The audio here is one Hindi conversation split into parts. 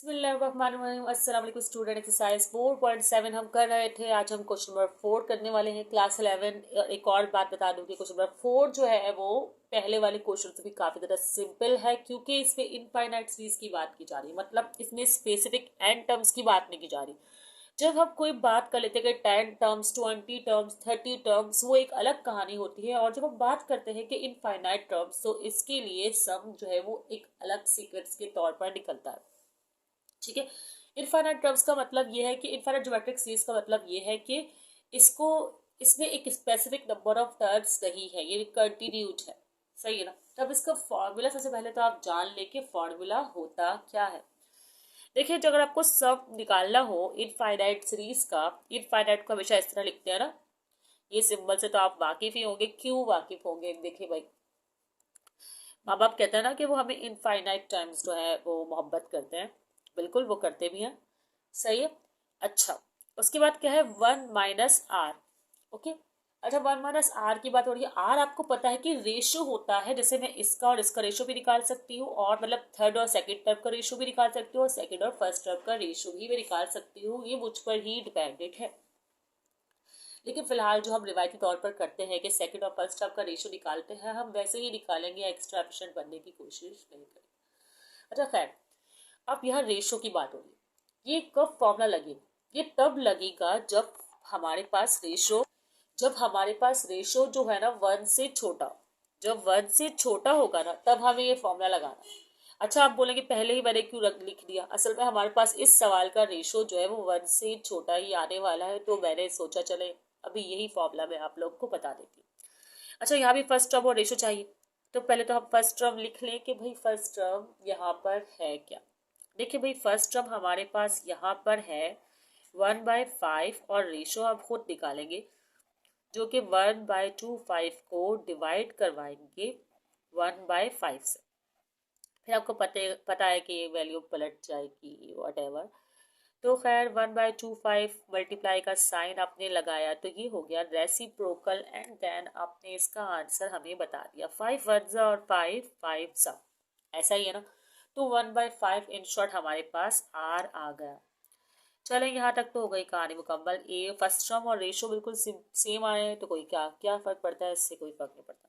अस्सलाम वालेकुम स्टूडेंट। एक्सरसाइज 4.7 हम कर रहे थे। आज हम क्वेश्चन नंबर 4 करने वाले हैं क्लास 11। एक और बात बता दूं कि क्वेश्चन नंबर 4 जो है वो पहले वाले क्वेश्चन से भी काफी ज्यादा सिंपल है, क्योंकि इसमें इनफाइनाइट सीरीज की बात की जा रही है। मतलब इसमें स्पेसिफिक एन टर्म्स की बात नहीं की जा रही। जब हम कोई बात कर लेते हैं कि 10 टर्म्स, 20 टर्म्स, 30 टर्म्स, वो एक अलग कहानी होती है। और जब हम बात करते हैं कि इनफाइनाइट टर्म्स, तो इसके लिए सम जो है वो एक अलग सीक्वेंस के तौर पर निकलता है। ठीक है। इनफाइनाइट टर्म्स का मतलब ये है कि इनफाइनाइट ज्योमेट्रिक सीरीज का मतलब ये है कि इसको इसमें एक स्पेसिफिक नंबर ऑफ टर्म्स नहीं है, ये कंटिन्यूड है। सही है ना। तब इसका फॉर्मूला सबसे पहले तो आप जान ले कि फॉर्मूला होता क्या है। देखिए, जो अगर आपको सब निकालना हो इनफाइनाइट सीरीज का, इनफाइनाइट को हमेशा इस तरह लिखते हैं ना, ये सिंबल से तो आप वाकिफ ही होंगे। क्यों वाकिफ होंगे? देखिए भाई, माँ बाप कहते हैं ना कि वो हमें इनफाइनाइट टाइम्स जो है वो मोहब्बत करते हैं। बिल्कुल वो करते भी हैं। सही है। अच्छा, उसके बाद क्या है? 1 - R। ओके। अच्छा, 1 - R की बात हो रही है। आर आपको पता है कि रेशो होता है। जैसे मैं इसका और इसका रेशो भी निकाल सकती हूँ, और मतलब थर्ड और सेकंड टर्म का रेशो भी निकाल सकती हूँ, और सेकंड और फर्स्ट टर्म का रेशो भी मैं निकाल सकती हूँ। ये मुझ पर ही डिपेंडेंट है। लेकिन फिलहाल जो हम रिवायती तौर पर करते हैं कि सेकंड और फर्स्ट टर्म का रेशो निकालते हैं, हम वैसे ही निकालेंगे, एक्स्ट्रा एफिशिएंट बनने की कोशिश नहीं करेंगे। अच्छा खैर, अब यहाँ रेशो की बात हो रही है। ये कब फॉर्मूला लगेगा? ये तब लगेगा जब हमारे पास रेशो जो है ना 1 से छोटा। जब 1 से छोटा होगा ना, तब हमें ये फॉर्मूला लगाना है। अच्छा, आप बोलेंगे पहले ही मैंने क्यों लिख दिया? असल में हमारे पास इस सवाल का रेशो जो है वो 1 से छोटा ही आने वाला है, तो मैंने सोचा चले अभी यही फॉर्मूला मैं आप लोग को बता देती हूँ। अच्छा, यहाँ भी फर्स्ट टर्म और रेशो चाहिए। तो पहले तो हम फर्स्ट टर्म लिख लें कि भाई फर्स्ट टर्म यहाँ पर है क्या। देखिए भाई, फर्स्ट टर्म हमारे पास यहाँ पर है 1/5, और रेशो आप खुद निकालेंगे, जो कि 1/25 को डिवाइड करवाएंगे 1/5 से। फिर आपको पता है कि ये वैल्यू पलट जाएगी, वट एवर। तो खैर 1/25 मल्टीप्लाई का साइन आपने लगाया, तो ये हो गया रेसिप्रोकल, एंड देन आपने इसका आंसर हमें बता दिया। 5 वर्जा और 5 5 सा, ऐसा ही है ना। तो 1/5 इन शॉर्ट हमारे पास आर आ गया। चलें, यहाँ तक तो हो गई कहानी मुकम्मल। ए फर्स्ट टर्म और रेशो बिल्कुल सेम आए हैं, तो कोई क्या क्या फर्क पड़ता है? इससे कोई फर्क नहीं पड़ता।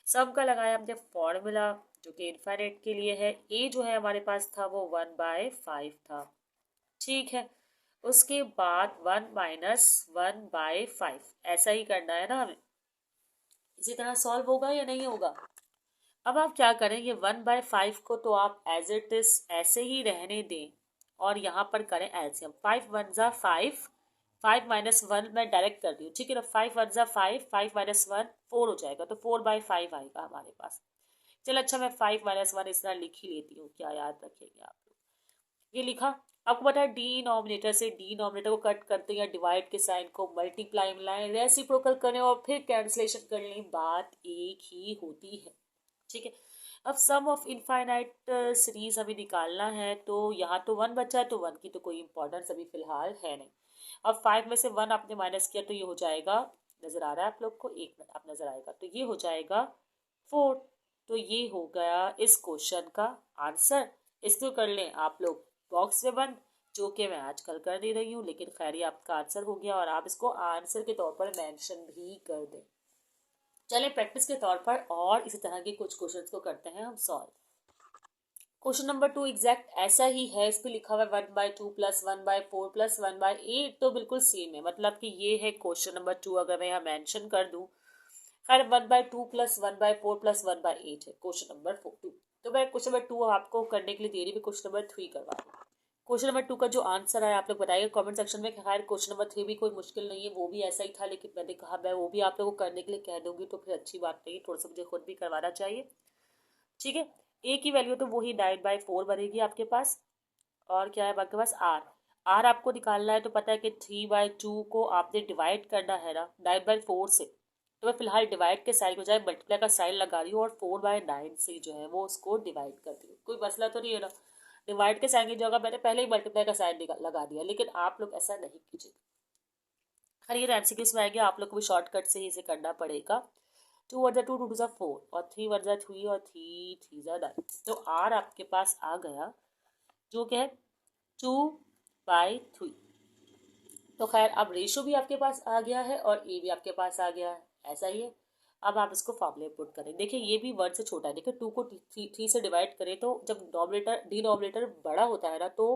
सम का लगाया हमने फॉर्मूला, जो कि इनफाइनाइट के लिए है। ए जो है हमारे पास था वो 1/5 था। ठीक है। उसके बाद 1 - 1/5, ऐसा ही करना है ना हमें। इसी तरह सॉल्व होगा या नहीं होगा? अब आप क्या करें, ये 1/5 को तो आप एज इट इज ऐसे ही रहने दें, और यहाँ पर करें एलसीएम। 5 × 1 = 5, 5 - 1 मैं डायरेक्ट कर दी हूँ। ठीक है ना। 5 × 1 = 5, 5 - 1 4 हो जाएगा, तो 4/5 आएगा हमारे पास। चलो अच्छा, मैं 5 - 1 इस तरह लिख ही लेती हूँ, क्या याद रखेंगे आप लोग। ये लिखा। आपको पता है डिनोमिनेटर से डिनोमिनेटर को कट करते हैं, या डिवाइड के साइन को मल्टीप्लाई में लाएं, रेसिप्रोकल करें और फिर कैंसलेशन कर लें, बात एक ही होती है। ठीक है। अब सम ऑफ इनफाइनाइट सीरीज हमें निकालना है, तो यहाँ तो 1 बचा है, तो 1 की तो कोई इंपॉर्टेंस अभी फिलहाल है नहीं। अब 5 में से 1 आपने माइनस किया, तो ये हो जाएगा, नजर आ रहा है आप लोग को? एक मिनट, आप नजर आएगा, तो ये हो जाएगा 4। तो ये हो गया इस क्वेश्चन का आंसर। इसको कर लें आप लोग बॉक्स में बंद, जो कि मैं आजकल कर नहीं रही हूँ, लेकिन खैर ये आपका आंसर हो गया, और आप इसको आंसर के तौर पर मेंशन भी कर दें। चलें, प्रैक्टिस के तौर पर और इसी तरह के कुछ क्वेश्चंस को करते हैं हम सॉल्व। क्वेश्चन नंबर 2 एग्जैक्ट ऐसा ही है। इस पे लिखा हुआ है 1/2 + 1/4 + 1/8, तो बिल्कुल सेम है। मतलब कि ये है क्वेश्चन नंबर 2। अगर मैं यहाँ मेंशन कर दूं, खैर 1/2 + 1/4 + 1/8 है क्वेश्चन नंबर 2। तो मैं क्वेश्चन नंबर 2 आपको करने के लिए दे रही हूँ, क्वेश्चन नंबर 3 करवा दूँ। क्वेश्चन नंबर 2 का जो आंसर है आप लोग बताइए कमेंट सेक्शन में। खैर क्वेश्चन नंबर 3 भी कोई मुश्किल नहीं है, वो भी ऐसा ही था, लेकिन मैंने कहा मैं वो भी आप लोगों को करने के लिए कह दूंगी, तो फिर अच्छी बात नहीं, थोड़ा सा मुझे खुद भी करवाना चाहिए। ठीक है। ए की वैल्यू तो वही 9/4 बनेगी आपके पास। और क्या है आपके पास? आर। आर आपको निकालना है, तो पता है कि 3/2 को आपने डिवाइड करना है ना 9/4 से। तो मैं फिलहाल डिवाइड के साइन की बजाय मल्टीप्लाई का साइन लगा रही हूँ, और 4/9 से जो है वो उसको डिवाइड कर दी हूँ। कोई मसला तो नहीं है ना। डिवाइड के साइन की जगह मैंने पहले ही मल्टीप्लाई का साइन लगा दिया, लेकिन आप लोग ऐसा नहीं कीजिए। खैर ये एमसीक्यूज में आएगा, आप लोग को भी शॉर्टकट से ही इसे करना पड़ेगा। 2 × 2 = 4, और 3 × 3 और 3 × 3 = 9। तो आर आपके पास आ गया, जो क्या है 2/3। तो खैर अब रेशो भी आपके पास आ गया है और ए भी आपके पास आ गया है, ऐसा ही है। अब आप इसको फॉर्मूले पुट करें। देखिए ये भी 1 से छोटा है। देखिए 2 को 3 से डिवाइड करें तो जब डिनोमिनेटर बड़ा होता है ना तो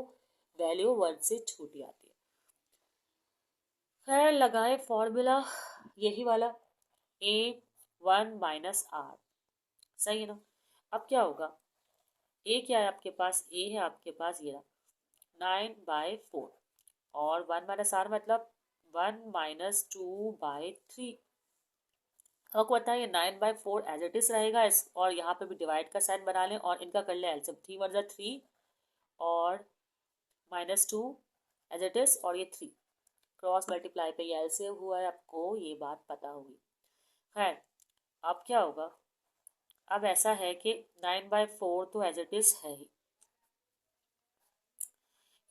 वैल्यू 1 से छोटी आती है। खैर लगाए फॉर्मूला यही वाला, A1 - R, सही है ना। अब क्या होगा, ए क्या है आपके पास, ए है आपके पास ये 9/4 और 1 - R मतलब 1 - 2/3। आपको पता है ये 9/4 एज इट इज रहेगा और यहाँ पे भी डिवाइड का साइन बना लें और इनका कर ले एलसीएम। 3 × 1 = 3 और -2 एज इट इज और ये 3 क्रॉस मल्टीप्लाई पे ये एलसीएम हुआ है, आपको ये बात पता होगी। खैर अब क्या होगा, अब ऐसा है कि 9/4 तो एज इट इज है ही,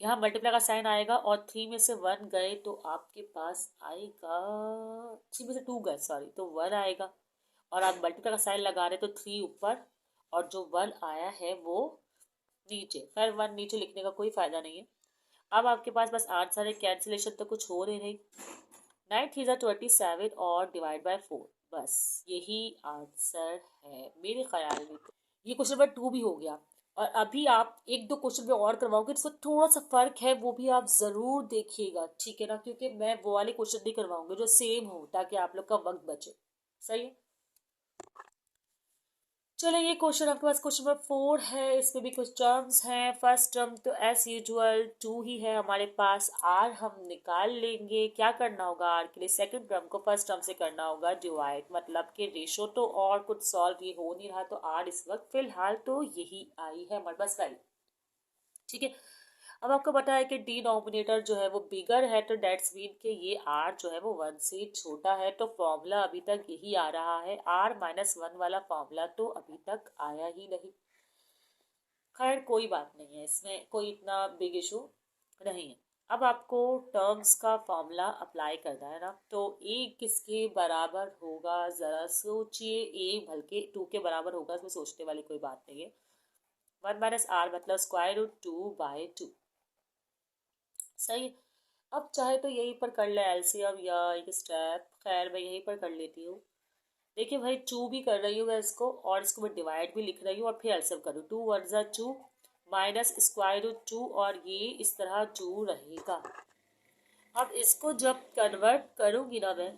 यहाँ मल्टीप्लाई का साइन आएगा और 3 में से 1 गए तो आपके पास आएगा, 3 में से 2 गए सॉरी तो 1 आएगा और आप मल्टीप्लाई का साइन लगा रहे तो 3 ऊपर और जो 1 आया है वो नीचे। खैर 1 नीचे लिखने का कोई फायदा नहीं है। अब आपके पास बस आंसर है, कैंसिलेशन तो कुछ हो नहीं। 9 × 3 = 27 और डिवाइड बाय 4, बस यही आंसर है मेरे ख्याल में। ये क्वेश्चन नंबर 2 भी हो गया और अभी आप 1-2 क्वेश्चन में और करवाओगे तो थोड़ा सा फर्क है, वो भी आप जरूर देखिएगा, ठीक है ना, क्योंकि मैं वो वाले क्वेश्चन नहीं करवाऊंगी जो सेम हो ताकि आप लोग का वक्त बचे, सही है। चलो ये क्वेश्चन आपके पास क्वेश्चन नंबर 4 है, इसमें भी कुछ टर्म्स हैं। फर्स्ट टर्म तो एज यूजुअल 2 ही है हमारे पास, आर हम निकाल लेंगे। क्या करना होगा आर के लिए, सेकंड टर्म को फर्स्ट टर्म से करना होगा डिवाइड, मतलब कि रेशो तो और कुछ सॉल्व ये हो नहीं रहा तो आर इस वक्त फिलहाल तो यही आई है हमारे पास वैल्यू, ठीक है। अब आपको पता है कि डिनोमिनेटर जो है वो बिगर है तो डेट्स मीन कि ये आर जो है वो 1 से छोटा है, तो फॉर्मूला अभी तक यही आ रहा है, R - 1 वाला फॉर्मूला तो अभी तक आया ही नहीं। खैर कोई बात नहीं है, इसमें कोई इतना बिग इशू नहीं है। अब आपको टर्म्स का फॉर्मूला अप्लाई करना है ना, तो ए किसके बराबर होगा जरा सोचिए। ए बल्कि 2 के बराबर होगा, इसमें सोचने वाली कोई बात नहीं है। 1 - R मतलब √2/2, सही। अब चाहे तो यहीं पर कर ले एलसीएम या एक स्टेप, खैर मैं यहीं पर कर लेती हूँ। देखिए भाई 2 भी कर रही हूँ मैं इसको और इसको मैं डिवाइड भी लिख रही हूँ और फिर एलसीएम करूँ। 2 × 1 = 2 माइनस √2 और ये इस तरह 2 रहेगा। अब इसको जब कन्वर्ट करूँगी ना मैं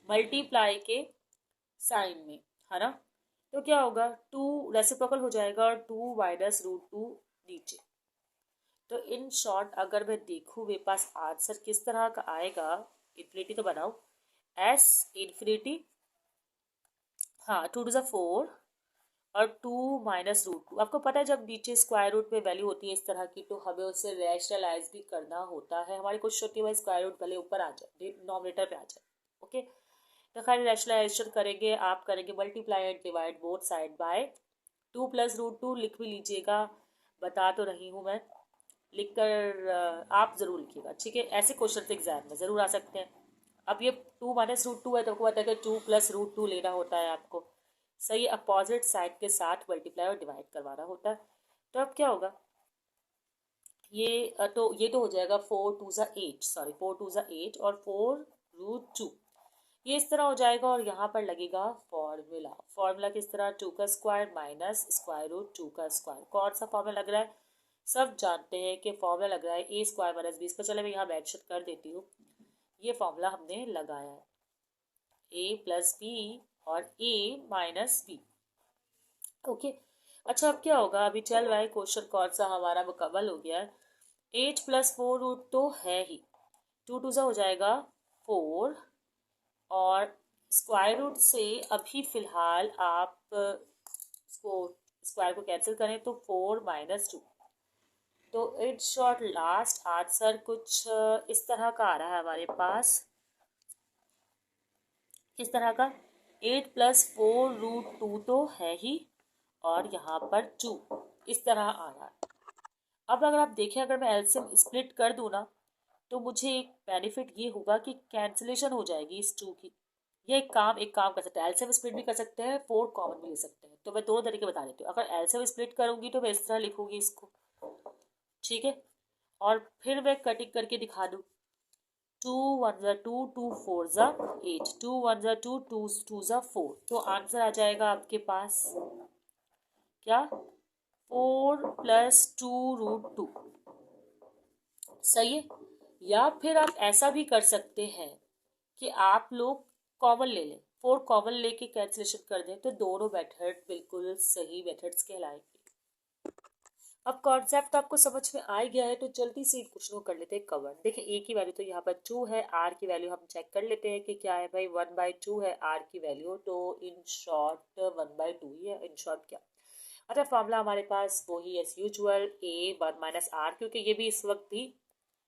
मल्टीप्लाई के साइन में, है ना, तो क्या होगा, 2 रेसिप्रोकल हो जाएगा और 2 - √2 नीचे। तो इन शॉर्ट अगर मैं देखूँ मेरे पास आंसर किस तरह का आएगा, इन्फिनिटी तो बनाओ, एस इन्फिनिटी, हाँ 2 × 4 और 2 - √2। आपको पता है जब नीचे स्क्वायर रूट में वैल्यू होती है इस तरह की तो हमें उसे रैशनलाइज भी करना होता है। हमारी कोशिश होती है भाई स्क्वायर रूट पहले ऊपर आ जाए, डिनोमिनेटर पे आ जाए, ओके। तो खैर रैशनलाइजेशन करेंगे, आप करेंगे multiply and divide both side by 2 + √2 लिख भी लीजिएगा, बता तो रही हूँ मैं, लिख कर आप ज़रूर लिखिएगा, ठीक है। ऐसे क्वेश्चन एग्जाम में ज़रूर आ सकते हैं। अब ये 2 - √2 है तो आपको पता है कि 2 + √2 लेना होता है आपको, सही। अपोजिट साइड के साथ मल्टीप्लाई और डिवाइड करवाना होता है। तो अब क्या होगा, ये तो हो जाएगा 4 × 2 = 8, सॉरी 4 × 2 = 8 और 4√2 ये इस तरह हो जाएगा और यहाँ पर लगेगा फॉर्मूला। फॉर्मूला किस तरह, 2 का स्क्वायर माइनस √2 का स्क्वायर। कौन सा फॉर्मूला लग रहा है, सब जानते हैं कि फॉर्मूला लग रहा है a² - b²। चले मैं यहाँ मेंशन कर देती हूँ, ये फॉर्मूला हमने लगाया है a + b और a - b, ओके। अच्छा अब क्या होगा, अभी चल रहा है क्वेश्चन कौन सा हमारा मुकम्मल हो गया है। 8 + 4 तो है ही, 2 × 2 हो जाएगा 4 और स्क्वायर रूट से अभी फिलहाल आप इसको स्क्वायर को कैंसिल करें तो 4 - 2। तो इन शॉर्ट लास्ट आंसर कुछ इस तरह का आ रहा है हमारे पास, किस तरह का, 8 + 4√2 तो है ही और यहाँ पर 2 इस तरह आ रहा है। अब अगर आप देखें, अगर मैं एलसीएम स्प्लिट कर दूँ ना तो मुझे एक बेनिफिट ये होगा कि कैंसिलेशन हो जाएगी इस 2 की। ये एक काम कर सकते हैं, एलसीएम स्प्लिट भी कर सकते हैं, 4 कॉमन भी ले सकते हैं। तो मैं 2 तरीके बता देती हूँ। अगर एलसीएम स्प्लिट करूंगी तो मैं इस तरह लिखूंगी इसको, ठीक है। और फिर मैं कटिंग करके दिखा दूँ। 2 1 ज़ा 2, 2 4 ज़ा 8, 2 1 ज़ा 2, 2 2 ज़ा 4। तो आंसर आ जाएगा आपके पास क्या, 4 + 2√2। सही है। या फिर आप ऐसा भी कर सकते हैं कि आप लोग कॉमन ले लें, 4 कॉमन लेके कैंसिलेशन कर दें, तो दोनों मेथड बिल्कुल सही मेथड्स कहलाएंगे। अब कॉन्सेप्ट आपको समझ में आ गया है तो जल्दी से इन क्वेश्चनों को कर लेते हैं कवर। देखिए ए की वैल्यू तो यहाँ पर 2 है, आर की वैल्यू हम चेक कर लेते हैं कि क्या है भाई, 1/2 है आर की वैल्यू, तो इन शॉर्ट 1/2 ही है। इन शॉर्ट क्या, अच्छा फॉर्मूला हमारे पास वही एज यूजुअल, ए 1 - आर, क्योंकि ये भी इस वक्त भी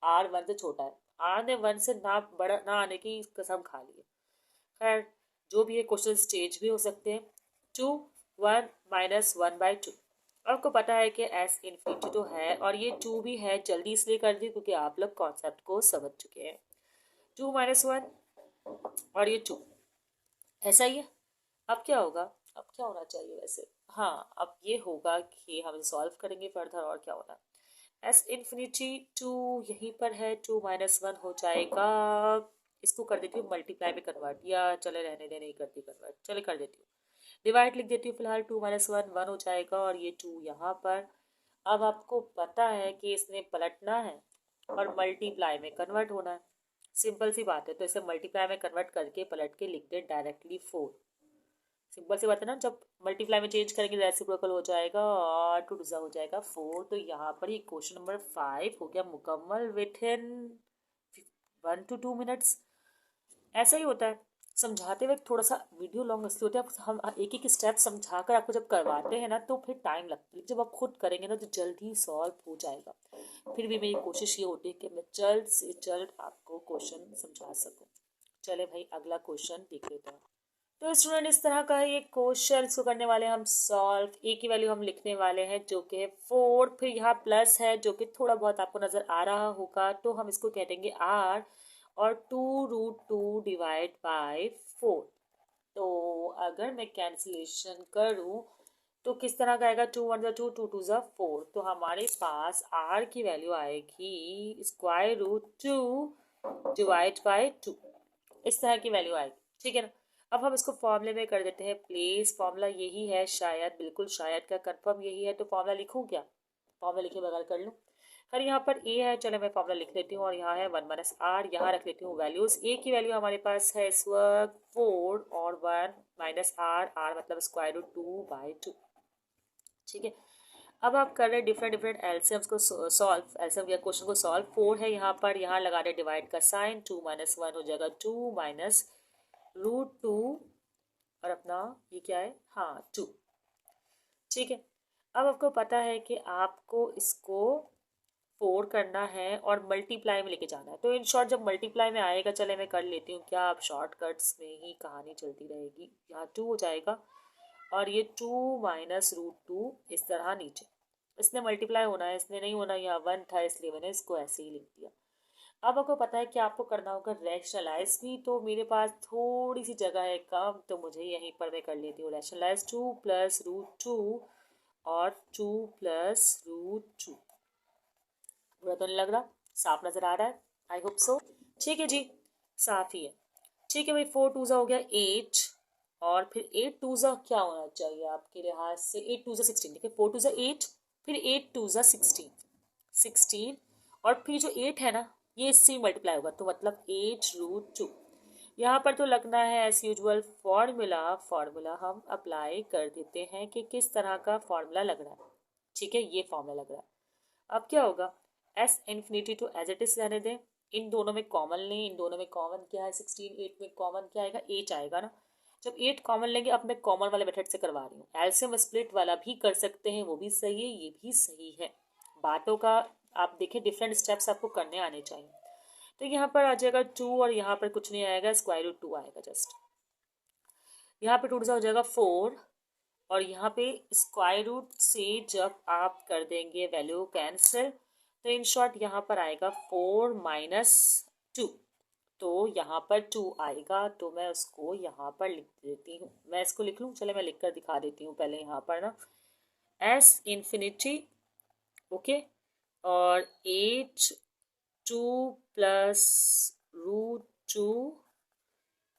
आर 1 से छोटा है, आर ने 1 से ना बड़ा ना आने की कसम खा ली है। खैर जो भी है, क्वेश्चन स्टेज भी हो सकते हैं। 2 1 - 1/2, आपको पता है कि एस इन्फिनिटी तो है, और ये 2 भी है, जल्दी इसलिए कर दी क्योंकि आप लोग कॉन्सेप्ट को समझ चुके हैं। 2 - 1 और ये 2, ऐसा ही है। अब क्या होगा, अब क्या होना चाहिए वैसे, हाँ अब ये होगा कि हम सॉल्व करेंगे फर्दर, और क्या होना, एस इन्फिनिटी 2 यहीं पर है, 2 - 1 हो जाएगा। इसको कर देती हूँ मल्टीप्लाई में कन्वर्ट, या चले रहने दे, नहीं करती कन्वर्ट, चले कर देती हूँ, डिवाइड लिख देती हूँ फिलहाल। 2 - 1 1 हो जाएगा, और ये 2 यहाँ पर। अब आपको पता है कि इसने पलटना है और मल्टीप्लाई में कन्वर्ट होना है, सिंपल सी बात है। तो इसे मल्टीप्लाई में कन्वर्ट करके पलट के लिख दे डायरेक्टली 4। सिंपल सी बात है ना, जब मल्टीप्लाई में चेंज करेंगे रेसिप्रोकल हो जाएगा, और 2 2 हो जाएगा 4। तो यहाँ पर ही क्वेश्चन नंबर 5 हो गया मुकम्मल विथ इन 1 to 2 मिनट्स। ऐसा ही होता है, समझाते वक्त थोड़ा सा वीडियो लॉन्ग इसलिए होता है, हम एक एक स्टेप समझा कर आपको जब करवाते हैं ना तो फिर टाइम लगता है, जब आप खुद करेंगे ना तो जल्दी सॉल्व हो जाएगा। फिर भी मेरी कोशिश ये होती है कि मैं जल्द से जल्द आपको क्वेश्चन समझा सकूं। चले भाई अगला क्वेश्चन देख लेते हैं। तो स्टूडेंट इस तरह का है ये क्वेश्चन, इसको करने वाले हम सॉल्व। ए की वैल्यू हम लिखने वाले हैं जो कि 4, फिर यहाँ प्लस है जो कि थोड़ा बहुत आपको नजर आ रहा होगा, तो हम इसको कह देंगे आर, और 2√2 डिवाइड बाय 4। तो अगर मैं कैंसिलेशन करूं तो किस तरह का आएगा, 2 1 2, 2 2 4। तो हमारे पास आर की वैल्यू आएगी √2 डिवाइड बाय 2, इस तरह की वैल्यू आएगी, ठीक है ना। अब हम इसको फॉर्मूले में कर देते हैं प्लेस, फॉर्मूला यही है शायद, बिल्कुल शायद का कंफर्म यही है, तो फॉर्मूला लिखूं क्या, फॉर्मूला लिखे बगैर कर लूँ। खैर यहाँ पर ए है, चलो मैं फॉर्मूला लिख लेती हूँ, और यहाँ है 1 - आर, यहाँ रख लेती हूँ वैल्यूज। ए की वैल्यू हमारे पास है इस वक्त 4, और 1 - आर, आर मतलब √2/2, ठीक है। अब आप कर रहे डिफरेंट डिफरेंट एलसीएम्स को सॉल्व, एलसीएम या क्वेश्चन को सॉल्व। 4 है यहाँ पर, यहाँ लगा रहे डिवाइड का साइन, 2 - 1 हो जाएगा 2 - √2, और अपना ये क्या है, हाँ 2, ठीक है। अब आपको पता है कि आपको इसको 4 करना है और मल्टीप्लाई में लेके जाना है, तो इन शॉर्ट जब मल्टीप्लाई में आएगा, चले मैं कर लेती हूँ क्या, आप शॉर्टकट्स में ही कहानी चलती रहेगी। यहाँ 2 हो जाएगा, और ये 2 - √2 इस तरह नीचे, इसने मल्टीप्लाई होना है, इसने नहीं होना, यहाँ 1 था इसलिए मैंने इसको ऐसे ही लिख दिया। अब आपको पता है कि आपको करना होगा रैशनलाइज भी, तो मेरे पास थोड़ी सी जगह है कम, तो मुझे यहीं पर मैं कर लेती हूँ रैशनलाइज। 2 + √2 और 2 + √2, बुरा तो नहीं लग रहा, साफ नजर आ रहा है, आई होप सो, ठीक है जी, साफ ही है, ठीक है भाई। 4 2 हो गया 8, और फिर 8 2 क्या होना चाहिए आपके लिहाज से, 8 2 16, देखिए 4 2 8, फिर 8 2 16 16, और फिर जो 8 है ना ये इससे मल्टीप्लाई होगा, तो मतलब 8√2। यहाँ पर तो लगना है एज यूजुअल फॉर्मूला, फॉर्मूला हम अप्लाई कर देते हैं कि किस तरह का फॉर्मूला लग रहा है, ठीक है, ये फॉर्मूला लग रहा है। अब क्या होगा, S infinity to as it is रहने दें, इन दोनों में कॉमन लें, इन दोनों में कॉमन क्या है, 16 8 में कॉमन क्या आएगा, 8 आएगा ना। जब 8 कॉमन लेंगे, अब मैं कॉमन वाले मेथड से करवा रही हूँ, एलसीएम स्प्लिट वाला भी कर सकते हैं, वो भी सही है, ये भी सही है, बातों का आप देखें डिफरेंट स्टेप्स आपको करने आने चाहिए। तो यहाँ पर आ जाएगा 2, और यहाँ पर कुछ नहीं आएगा, √2 आएगा जस्ट, यहाँ पे 2 हो जाएगा 4, और यहाँ पे स्क्वायर रूट से जब आप कर देंगे वैल्यू कैंसिल, तो इन शॉर्ट यहाँ पर आएगा 4 - 2, तो यहाँ पर 2 आएगा, तो मैं उसको यहाँ पर लिख देती हूँ, मैं इसको लिख लूँ, चले मैं लिख कर दिखा देती हूँ पहले यहाँ पर ना, एस इन्फिनिटी, ओके, और 8 2 प्लस √2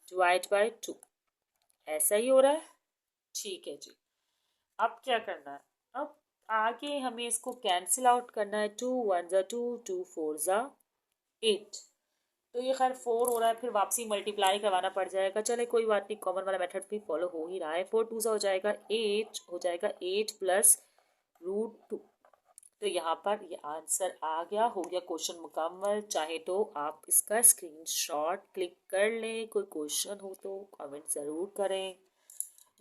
डिवाइड बाई 2, ऐसा ही हो रहा है। ठीक है जी, अब क्या करना है, अब आगे हमें इसको कैंसिल आउट करना है। 2 1 ज़ा 2, 2 4 ज़ा 8, तो ये खैर 4 हो रहा है, फिर वापसी मल्टीप्लाई करवाना पड़ जाएगा। चले कोई बात नहीं, कॉमन वाला मेथड भी फॉलो हो ही रहा है। 4 2 ज़ा हो जाएगा 8, हो जाएगा 8 प्लस √2। तो यहाँ पर ये आंसर आ गया, हो गया क्वेश्चन मुकम्मल। चाहे तो आप इसका स्क्रीनशॉट क्लिक कर लें, कोई क्वेश्चन हो तो कमेंट ज़रूर करें,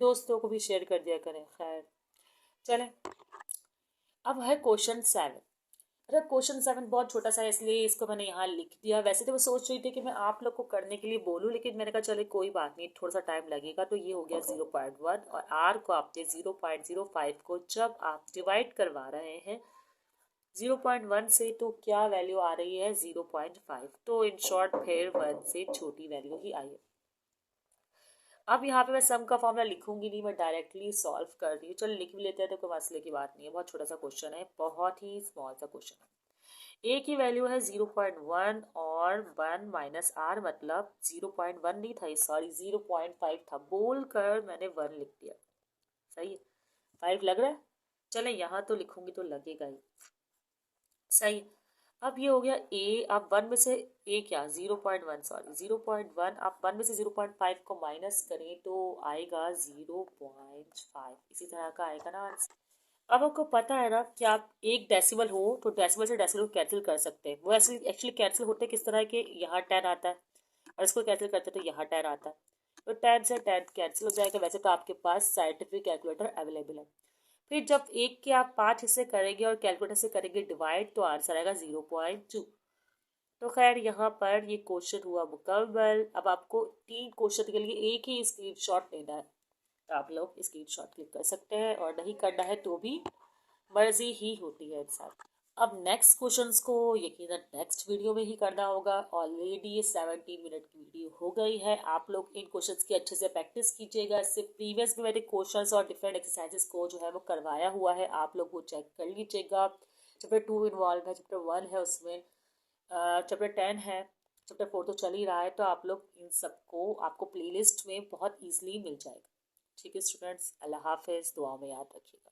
दोस्तों को भी शेयर कर दिया करें। खैर चलें, अब है क्वेश्चन 7। अरे क्वेश्चन 7 बहुत छोटा सा है, इसलिए इसको मैंने यहाँ लिख दिया। वैसे तो मैं सोच रही थी कि मैं आप लोग को करने के लिए बोलूँ, लेकिन मैंने कहा चले कोई बात नहीं, थोड़ा सा टाइम लगेगा। तो ये हो गया 0.1, और आर को आपने 0.05 को जब आप डिवाइड करवा रहे हैं 0.1 से, तो क्या वैल्यू आ रही है 0.5। तो इन शॉर्ट फिर 1 से छोटी वैल्यू ही आई है। अब यहाँ पे मैं सम का फॉर्मूला लिखूंगी नहीं, मैं डायरेक्टली सॉल्व कर रही हूँ। चलो लिख भी लेते हैं, तो कोई मसले की बात नहीं है। बहुत छोटा सा क्वेश्चन है, बहुत ही स्मॉल सा क्वेश्चन है। ए की वैल्यू है 0.1 और 1 माइनस आर, मतलब 0.1 नहीं था, सॉरी 0.5 था, बोल कर मैंने 1 लिख दिया। सही है, 5 लग रहा है। चले यहाँ तो लिखूंगी तो लगेगा ही। सही, अब ये हो गया ए। आप 1 में से ए क्या 0.1, सॉरी 0.1, आप 1 में से 0.5 को माइनस करें तो आएगा 0.5, इसी तरह का आएगा ना आंसर। अब आपको पता है ना कि आप एक डेसिमल हो तो डेसिमल से डेसिमल को कैंसिल कर सकते हैं। वो ऐसे एक्चुअली कैंसिल होते किस तरह के, यहाँ 10 आता है और इसको कैंसिल करते तो यहाँ 10 आता है, तो 10 से 10 कैंसिल हो जाएगा। वैसे तो आपके पास साइंटिफिक कैलकुलेटर अवेलेबल है। फिर जब एक के आप 5 हिस्से करेंगे और कैलकुलेटर से करेंगे डिवाइड, तो आंसर आएगा 0.2। तो खैर यहाँ पर ये क्वेश्चन हुआ मुकम्मल। अब आपको 3 क्वेश्चन के लिए एक ही स्क्रीनशॉट लेना है, तो आप लोग स्क्रीनशॉट क्लिक कर सकते हैं, और नहीं करना है तो भी मर्जी ही होती है इंसान। अब नेक्स्ट क्वेश्चंस को यकीनन नेक्स्ट वीडियो में ही करना होगा। ऑलरेडी ये 17 मिनट की वीडियो हो गई है। आप लोग इन क्वेश्चंस की अच्छे से प्रैक्टिस कीजिएगा। इससे प्रीवियस में मैंने क्वेश्चंस और डिफरेंट एक्सरसाइजेस को जो है वो करवाया हुआ है, आप लोग वो चेक कर लीजिएगा। चैप्टर 2 इन्वॉल्व है, चैप्टर 1 है, उसमें चैप्टर 10 है, चैप्टर 4 तो चल ही रहा है। तो आप लोग इन सबको आपको प्लेलिस्ट में बहुत ईजिली मिल जाएगा। ठीक है स्टूडेंट्स, अल्लाह हाफिज़, दुआ में याद रखिएगा।